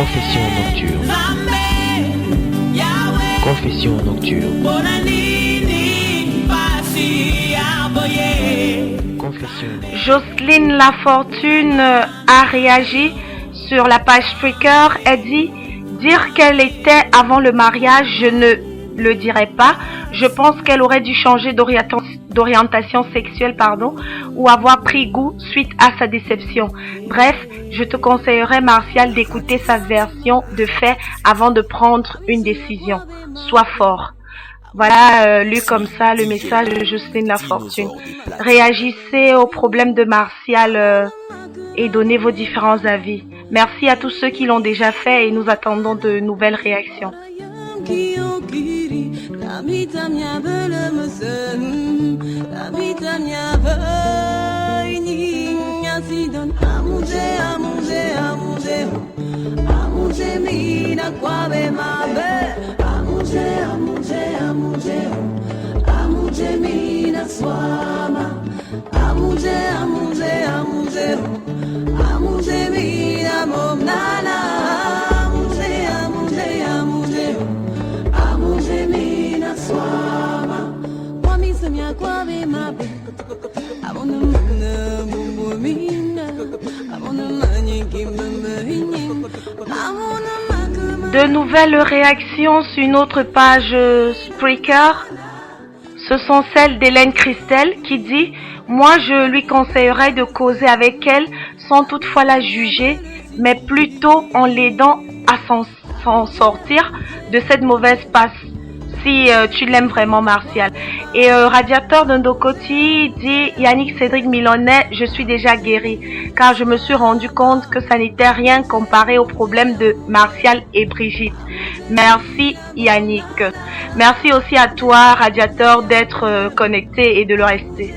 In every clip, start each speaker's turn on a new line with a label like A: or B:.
A: Confession nocturne. Confession nocturne. Confession nocturne.
B: Jocelyne Lafortune a réagi sur la page Spreaker. Elle dit « Dire qu'elle était avant le mariage, je ne le dirais pas. Je pense qu'elle aurait dû changer d'orientation sexuelle, ou avoir pris goût suite à sa déception. Bref, je te conseillerais, Martial, d'écouter sa version de fait avant de prendre une décision. Sois fort. » Voilà, lu comme ça le message de Jocelyne Lafortune. Réagissez aux problèmes de Martial et donnez vos différents avis. Merci à tous ceux qui l'ont déjà fait et nous attendons de nouvelles réactions. De nouvelles réactions sur une autre page Spreaker. Ce sont celles d'Hélène Christelle qui dit « Moi, je lui conseillerais de causer avec elle sans toutefois la juger, mais plutôt en l'aidant à s'en sortir de cette mauvaise passe. Si tu l'aimes vraiment, Martial. » Et Radiateur d'Indokoti dit « Yannick Cédric Milonnet, je suis déjà guéri, car je me suis rendu compte que ça n'était rien comparé au problème de Martial et Brigitte. » Merci Yannick. Merci aussi à toi, Radiateur, d'être connecté et de le rester.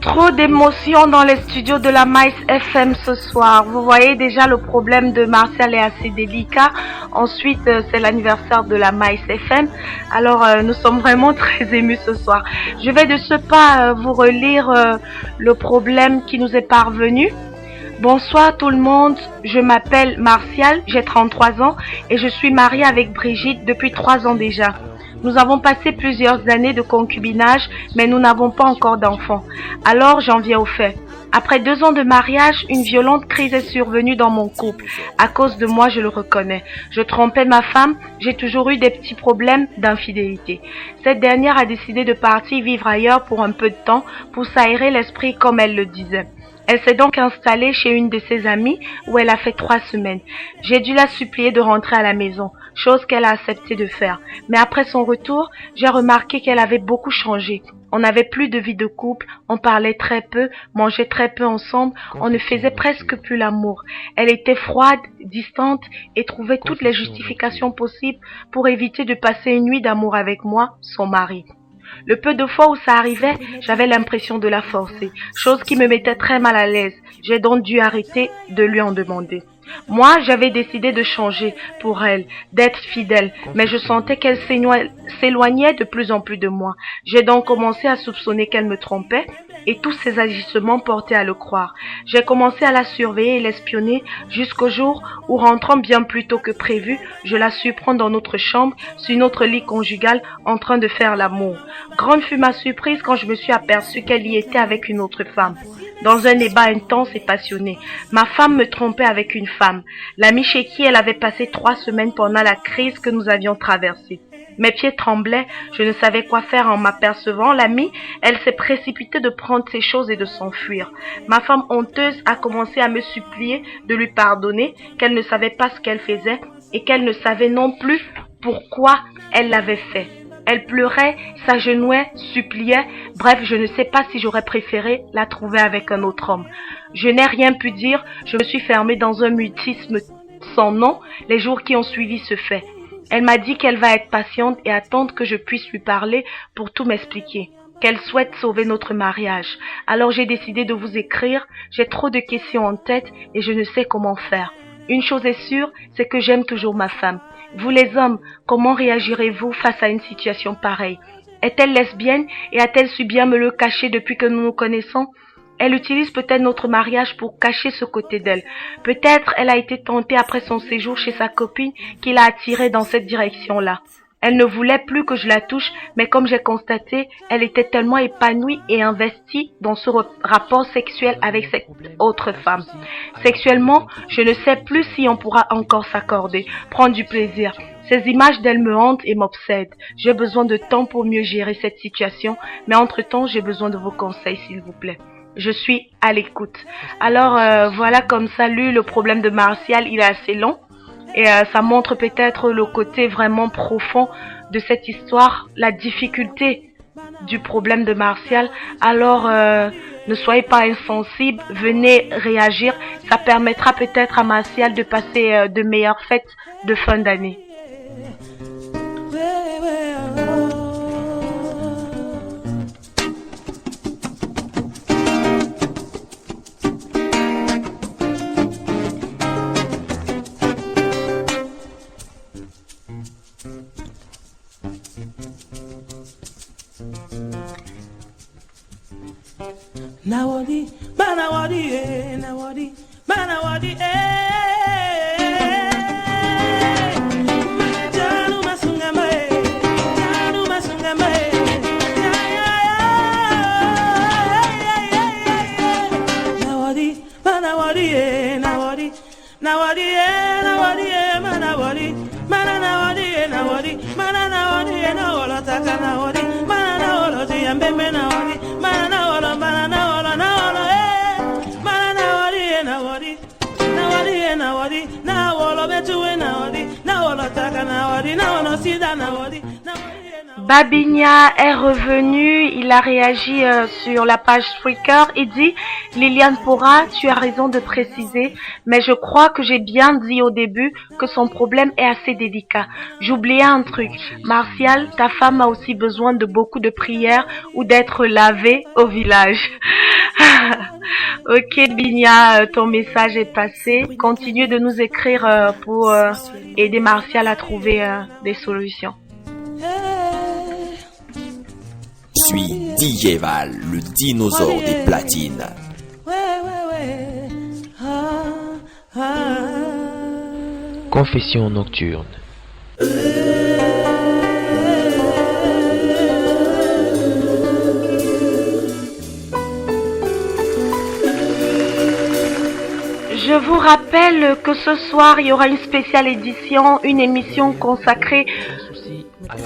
B: Trop d'émotions dans les studios de la Mice FM ce soir. Vous voyez déjà le problème de Martial est assez délicat. Ensuite, c'est l'anniversaire de la Mice FM. Alors, nous sommes vraiment très émus ce soir. Je vais de ce pas vous relire le problème qui nous est parvenu. Bonsoir tout le monde, je m'appelle Martial, j'ai 33 ans et je suis mariée avec Brigitte depuis 3 ans déjà. Nous avons passé plusieurs années de concubinage, mais nous n'avons pas encore d'enfants. Alors j'en viens au fait. Après 2 ans de mariage, une violente crise est survenue dans mon couple. À cause de moi, je le reconnais. Je trompais ma femme, j'ai toujours eu des petits problèmes d'infidélité. Cette dernière a décidé de partir vivre ailleurs pour un peu de temps, pour s'aérer l'esprit comme elle le disait. Elle s'est donc installée chez une de ses amies où elle a fait 3 semaines. J'ai dû la supplier de rentrer à la maison, chose qu'elle a accepté de faire. Mais après son retour, j'ai remarqué qu'elle avait beaucoup changé. On n'avait plus de vie de couple, on parlait très peu, mangeait très peu ensemble, on ne faisait presque plus l'amour. Elle était froide, distante et trouvait toutes les justifications possibles pour éviter de passer une nuit d'amour avec moi, son mari. Le peu de fois où ça arrivait, j'avais l'impression de la forcer, chose qui me mettait très mal à l'aise. J'ai donc dû arrêter de lui en demander. Moi, j'avais décidé de changer pour elle, d'être fidèle, mais je sentais qu'elle s'éloignait de plus en plus de moi. J'ai donc commencé à soupçonner qu'elle me trompait et tous ses agissements portaient à le croire. J'ai commencé à la surveiller et l'espionner jusqu'au jour où, rentrant bien plus tôt que prévu, je la surprends dans notre chambre, sur notre lit conjugal, en train de faire l'amour. Grande fut ma surprise quand je me suis aperçue qu'elle y était avec une autre femme. Dans un débat intense et passionné, ma femme me trompait avec une femme, l'amie chez qui elle avait passé 3 semaines pendant la crise que nous avions traversée. Mes pieds tremblaient, je ne savais quoi faire en m'apercevant. L'amie, elle s'est précipitée de prendre ses choses et de s'enfuir. Ma femme honteuse a commencé à me supplier de lui pardonner, qu'elle ne savait pas ce qu'elle faisait et qu'elle ne savait non plus pourquoi elle l'avait fait. Elle pleurait, s'agenouillait, suppliait. Bref, je ne sais pas si j'aurais préféré la trouver avec un autre homme. Je n'ai rien pu dire, je me suis fermée dans un mutisme sans nom les jours qui ont suivi ce fait. Elle m'a dit qu'elle va être patiente et attendre que je puisse lui parler pour tout m'expliquer, qu'elle souhaite sauver notre mariage. Alors j'ai décidé de vous écrire, j'ai trop de questions en tête et je ne sais comment faire. Une chose est sûre, c'est que j'aime toujours ma femme. Vous les hommes, comment réagirez-vous face à une situation pareille? Est-elle lesbienne et a-t-elle su bien me le cacher depuis que nous nous connaissons? Elle utilise peut-être notre mariage pour cacher ce côté d'elle. Peut-être elle a été tentée après son séjour chez sa copine qui l'a attirée dans cette direction-là. Elle ne voulait plus que je la touche, mais comme j'ai constaté, elle était tellement épanouie et investie dans ce rapport sexuel avec cette autre femme. Sexuellement, je ne sais plus si on pourra encore s'accorder, prendre du plaisir. Ces images d'elle me hantent et m'obsèdent. J'ai besoin de temps pour mieux gérer cette situation, mais entre-temps, j'ai besoin de vos conseils, s'il vous plaît. Je suis à l'écoute. Alors, voilà comme ça, lui, le problème de Martial, il est assez long. Et ça montre peut-être le côté vraiment profond de cette histoire, la difficulté du problème de Martial. Alors, ne soyez pas insensibles, venez réagir. Ça permettra peut-être à Martial de passer de meilleures fêtes de fin d'année.
C: Nawadi, banawadi, nawadi, banawadi, janu masungama, janu masungama, nawadi, banawadi, nawadi, nawadi, nawadi, manawadi, manawadi, nawadi, manawadi, nawala taka nawadi, manawadi, ambembe nawadi, manawala, manawala.
B: Babigna est revenu, il a réagi sur la page Spreaker. Il dit: Liliane Pora, tu as raison de préciser, mais je crois que j'ai bien dit au début que son problème est assez délicat. J'oubliais un truc. Martial, ta femme a aussi besoin de beaucoup de prières ou d'être lavée au village. Ok Bigna, ton message est passé. Continue de nous écrire pour aider Martial à trouver des solutions.
D: Suis DJ Val, le dinosaure des platines.
A: Confession nocturne.
B: Je vous rappelle que ce soir, il y aura une spéciale édition, une émission consacrée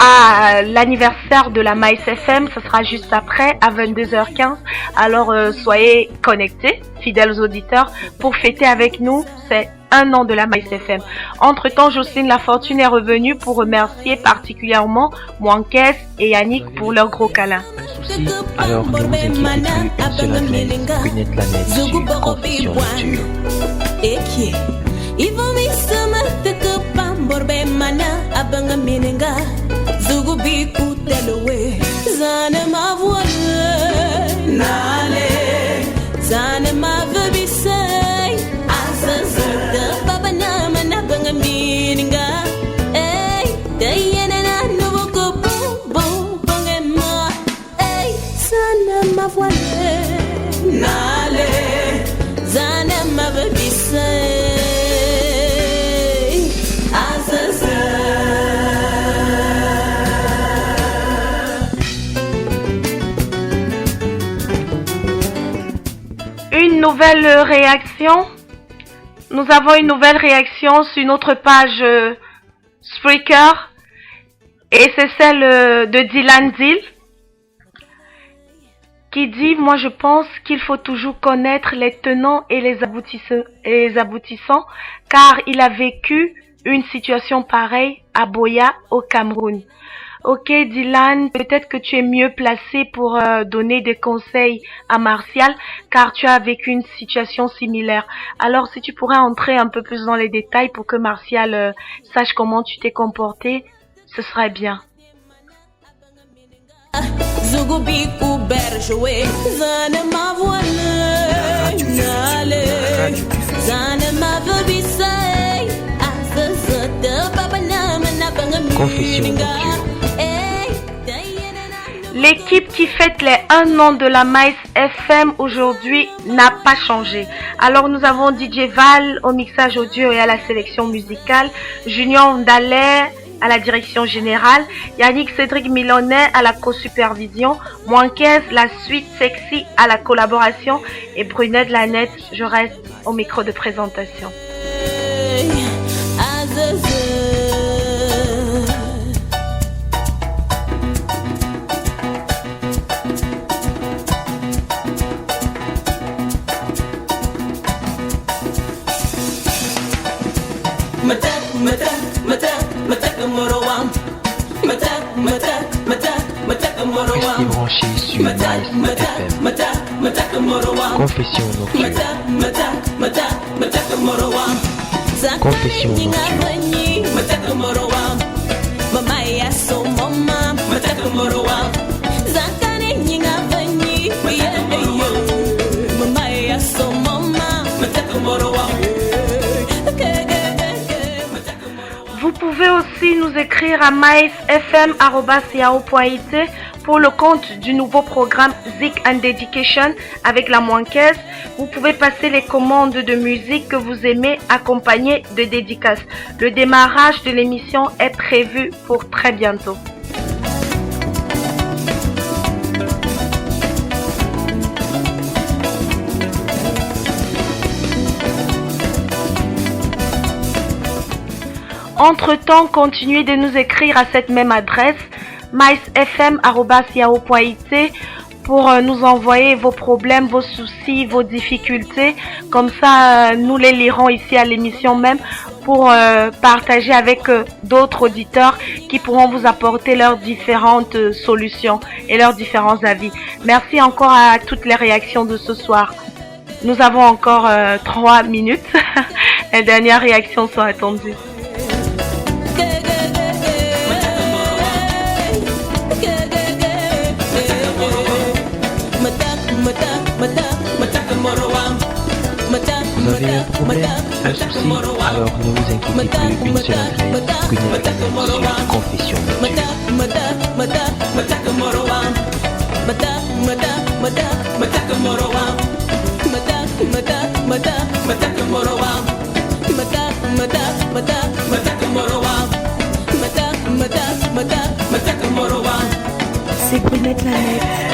B: à l'anniversaire de la Maïs FM. Ce sera juste après, à 22h15. Alors, soyez connectés, fidèles auditeurs, pour fêter avec nous. C'est 1 an de la Maïs FM. Entre-temps, Jocelyne Lafortune est revenue pour remercier particulièrement Mouankès et Yannick pour leur gros câlin.
A: Alors ne vous inquiétez plus, une seule adresse, Queenette Lanette sur Confession Nocturne.
B: Une nouvelle réaction. Nous avons une nouvelle réaction sur notre page Spreaker et c'est celle de Dylan Dill qui dit: moi je pense qu'il faut toujours connaître les tenants et les aboutissants car il a vécu une situation pareille à Boya au Cameroun. Ok, Dylan, peut-être que tu es mieux placé pour donner des conseils à Martial, car tu as vécu une situation similaire. Alors, si tu pourrais entrer un peu plus dans les détails pour que Martial sache comment tu t'es comporté, ce serait bien.
A: Confession nocturne.
B: L'équipe qui fête les 1 an de la Mice FM aujourd'hui n'a pas changé. Alors nous avons DJ Val au mixage audio et à la sélection musicale, Junior Ndalé à la direction générale, Yannick Cédric Milonnet à la co-supervision, Moinquez, la suite sexy à la collaboration et Brunette Lanette, je reste au micro de présentation.
A: Restez branchés sur Mice FM. Confession nocturne. Confession
B: Vous pouvez aussi nous écrire à micefm@yahoo.it pour le compte du nouveau programme Zik and Dedication avec la Moinquaise. Vous pouvez passer les commandes de musique que vous aimez accompagnées de dédicaces. Le démarrage de l'émission est prévu pour très bientôt. Entre-temps, continuez de nous écrire à cette même adresse micefm@yahoo.it pour nous envoyer vos problèmes, vos soucis, vos difficultés. Comme ça, nous les lirons ici à l'émission même pour partager avec d'autres auditeurs qui pourront vous apporter leurs différentes solutions et leurs différents avis. Merci encore à toutes les réactions de ce soir. Nous avons encore 3 minutes. Les dernières réactions sont attendues.
A: Vous avez un problème, un souci, alors ne vous inquiétez plus, une seule adresse, Brunette Lanette sur Confession nocturne.
E: C'est Brunette Lanette, la voix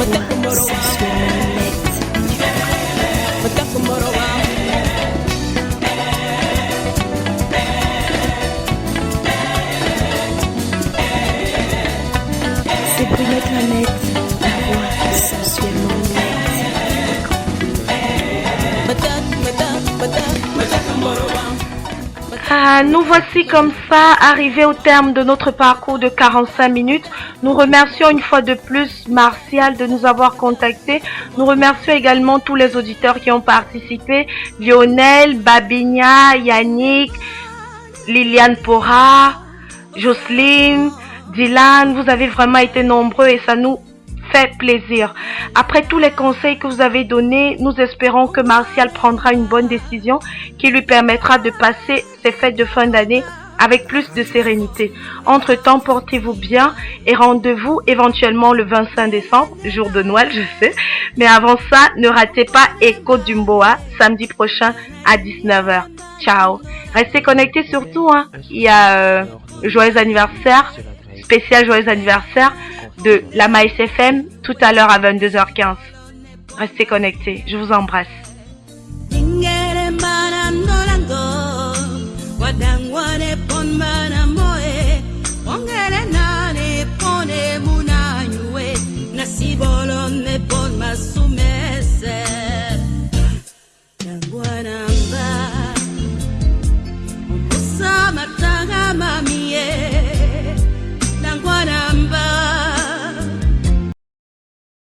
E: sensuelle nette. C'est Brunette Lanette, la voix sensuellement nette.
B: Nous voici comme ça arrivés au terme de notre parcours de 45 minutes. Nous remercions une fois de plus Martial de nous avoir contactés. Nous remercions également tous les auditeurs qui ont participé. Lionel, Babinia, Yannick, Liliane Pora, Jocelyne, Dylan. Vous avez vraiment été nombreux et ça nous fait plaisir. Après tous les conseils que vous avez donnés, nous espérons que Martial prendra une bonne décision qui lui permettra de passer ces fêtes de fin d'année avec plus de sérénité. Entre-temps, portez-vous bien et rendez-vous éventuellement le 25 décembre, jour de Noël, je sais. Mais avant ça, ne ratez pas Echo Dumboa, samedi prochain à 19h. Ciao. Restez connectés surtout, hein. Il y a joyeux anniversaire, spécial joyeux anniversaire de la Mice FM tout à l'heure à 22h15. Restez connectés. Je vous embrasse.
C: Wadangwane pon mana